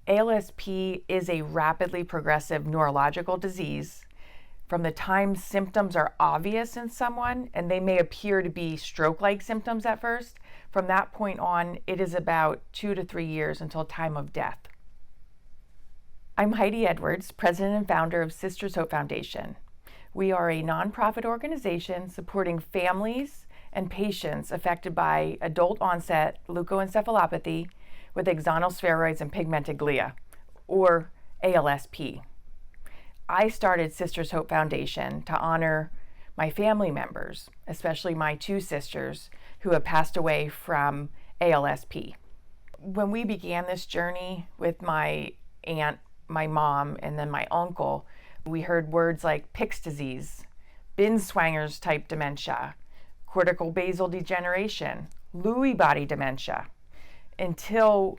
ALSP is a rapidly progressive neurological disease. From the time symptoms are obvious in someone, and they may appear to be stroke-like symptoms at first, from that point on, it is about 2 to 3 years until time of death. I'm Heidi Edwards, president and founder of Sisters Hope Foundation. We are a nonprofit organization supporting families and patients affected by adult-onset leukoencephalopathy with axonal spheroids and pigmented glia, or ALSP. I started Sisters Hope Foundation to honor my family members, especially my 2 sisters who have passed away from ALSP. When we began this journey with my aunt, my mom, and then my uncle, we heard words like Pick's disease, Binswanger's type dementia, cortical basal degeneration, Lewy body dementia, until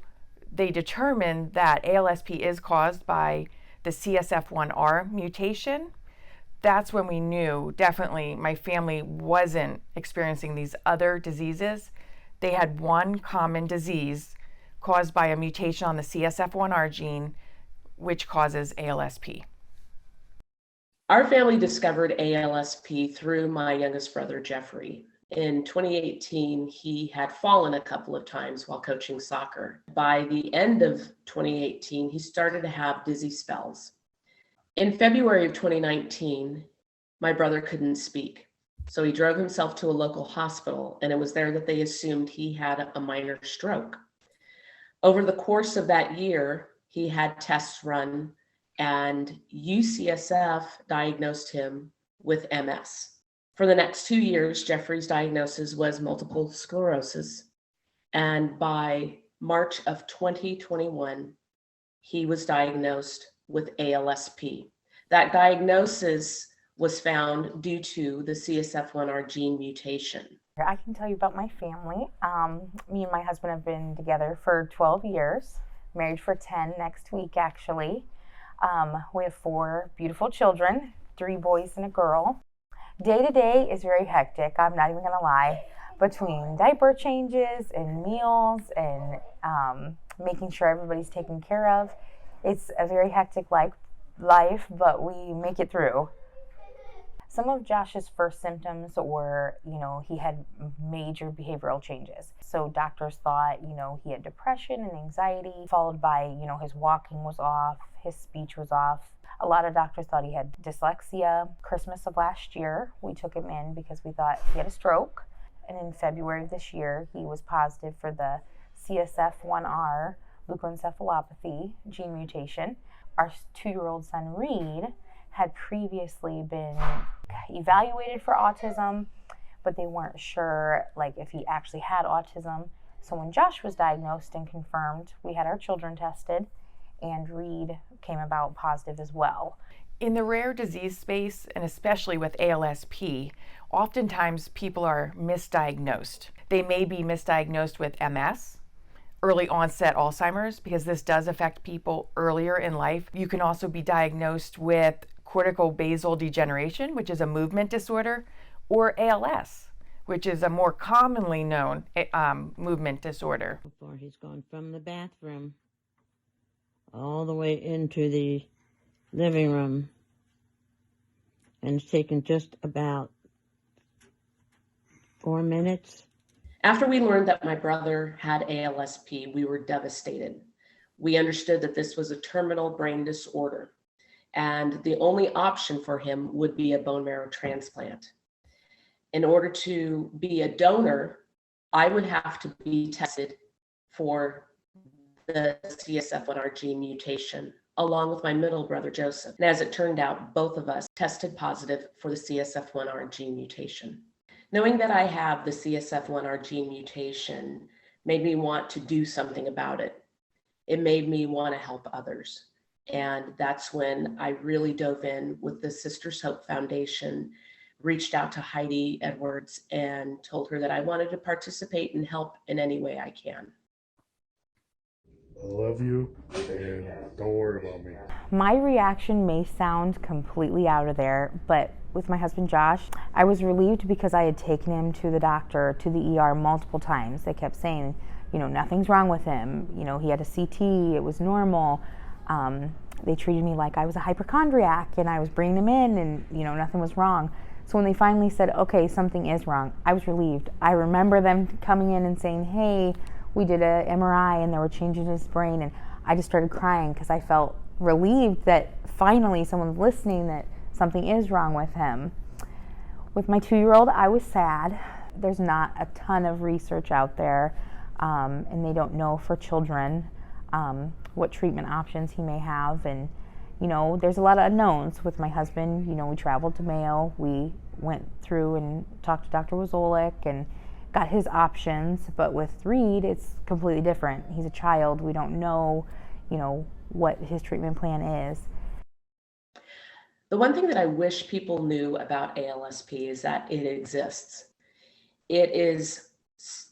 they determined that ALSP is caused by the CSF1R mutation. That's when we knew definitely my family wasn't experiencing these other diseases. They had one common disease caused by a mutation on the CSF1R gene, which causes ALSP. Our family discovered ALSP through my youngest brother, Jeffrey. In 2018, he had fallen a couple of times while coaching soccer. By the end of 2018, he started to have dizzy spells. In February of 2019, my brother couldn't speak. So he drove himself to a local hospital, and it was there that they assumed he had a minor stroke. Over the course of that year, he had tests run, and UCSF diagnosed him with MS. For the next 2 years, Jeffrey's diagnosis was multiple sclerosis. And by March of 2021, he was diagnosed with ALSP. That diagnosis was found due to the CSF1R gene mutation. I can tell you about my family. Me and my husband have been together for 12 years, married for 10 next week, actually. We have 4 beautiful children, 3 boys and a girl. Day to day is very hectic, I'm not even gonna lie, between diaper changes and meals and making sure everybody's taken care of. It's a very hectic life, but we make it through. Some of Josh's first symptoms were, he had major behavioral changes. So doctors thought, he had depression and anxiety, followed by, his walking was off, his speech was off. A lot of doctors thought he had dyslexia. Christmas of last year, we took him in because we thought he had a stroke. And in February of this year, he was positive for the CSF1R leukoencephalopathy gene mutation. Our 2-year-old son, Reed, had previously been evaluated for autism, but they weren't sure if he actually had autism. So when Josh was diagnosed and confirmed, we had our children tested, and Reed came about positive as well. In the rare disease space, and especially with ALSP, oftentimes people are misdiagnosed. They may be misdiagnosed with MS, early onset Alzheimer's, because this does affect people earlier in life. You can also be diagnosed with cortical basal degeneration, which is a movement disorder, or ALS, which is a more commonly known movement disorder. Before he's gone from the bathroom all the way into the living room, and it's taken just about 4 minutes. After we learned that my brother had ALSP, we were devastated. We understood that this was a terminal brain disorder, and the only option for him would be a bone marrow transplant. In order to be a donor, I would have to be tested for the CSF1R gene mutation, along with my middle brother, Joseph. And as it turned out, both of us tested positive for the CSF1R gene mutation. Knowing that I have the CSF1R gene mutation made me want to do something about it. It made me want to help others. And that's when I really dove in with the Sisters Hope Foundation, reached out to Heidi Edwards and told her that I wanted to participate and help in any way I can. I love you, and don't worry about me. My reaction may sound completely out of there, but with my husband Josh, I was relieved because I had taken him to the doctor, to the ER multiple times. They kept saying, nothing's wrong with him. He had a CT, it was normal. They treated me like I was a hypochondriac and I was bringing him in and, nothing was wrong. So when they finally said, okay, something is wrong, I was relieved. I remember them coming in and saying, hey, we did a MRI and there were changes in his brain, and I just started crying because I felt relieved that finally someone's listening, that something is wrong with him. With my 2-year-old, I was sad. There's not a ton of research out there, and they don't know for children what treatment options he may have. And, there's a lot of unknowns. With my husband, we traveled to Mayo. We went through and talked to Dr. Wazolik and got his options. But with Reed, it's completely different. He's a child. We don't know, what his treatment plan is. The one thing that I wish people knew about ALSP is that it exists. It is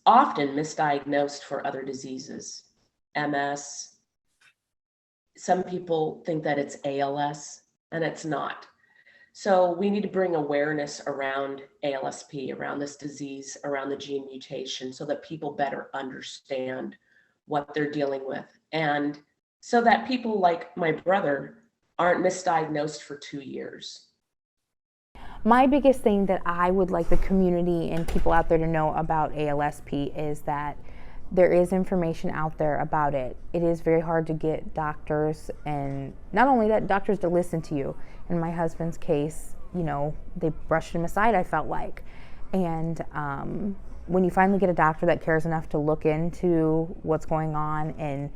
often misdiagnosed for other diseases, MS. Some people think that it's ALS, and it's not. So we need to bring awareness around ALSP, around this disease, around the gene mutation, so that people better understand what they're dealing with, and so that people like my brother aren't misdiagnosed for 2 years. My biggest thing that I would like the community and people out there to know about ALSP is that there is information out there about it. It is very hard to get doctors, and not only that, doctors to listen to you. In my husband's case, they brushed him aside, I felt like. And when you finally get a doctor that cares enough to look into what's going on and,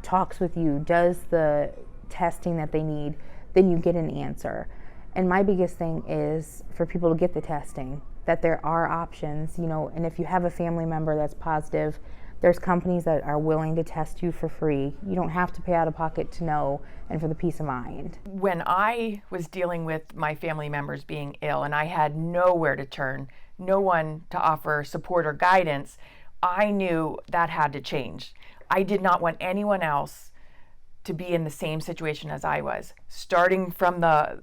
talks with you, does the testing that they need, then you get an answer. And my biggest thing is for people to get the testing, that there are options, and if you have a family member that's positive, there's companies that are willing to test you for free. You don't have to pay out of pocket to know, and for the peace of mind. When I was dealing with my family members being ill and I had nowhere to turn, no one to offer support or guidance, I knew that had to change. I did not want anyone else to be in the same situation as I was, starting from the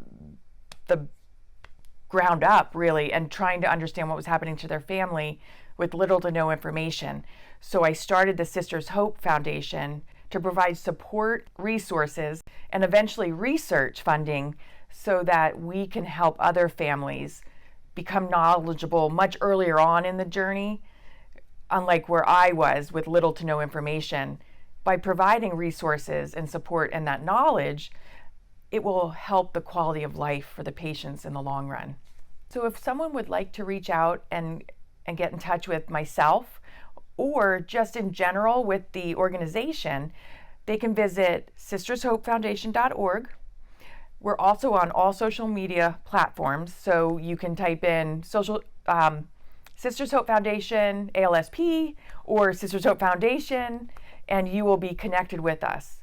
ground up, really, and trying to understand what was happening to their family with little to no information. So I started the Sisters Hope Foundation to provide support, resources, and eventually research funding so that we can help other families become knowledgeable much earlier on in the journey, unlike where I was with little to no information. By providing resources and support and that knowledge, it will help the quality of life for the patients in the long run. So if someone would like to reach out and get in touch with myself, or just in general with the organization, they can visit sistershopefoundation.org. We're also on all social media platforms, so you can type in Sisters Hope Foundation ALSP or Sisters Hope Foundation, and you will be connected with us.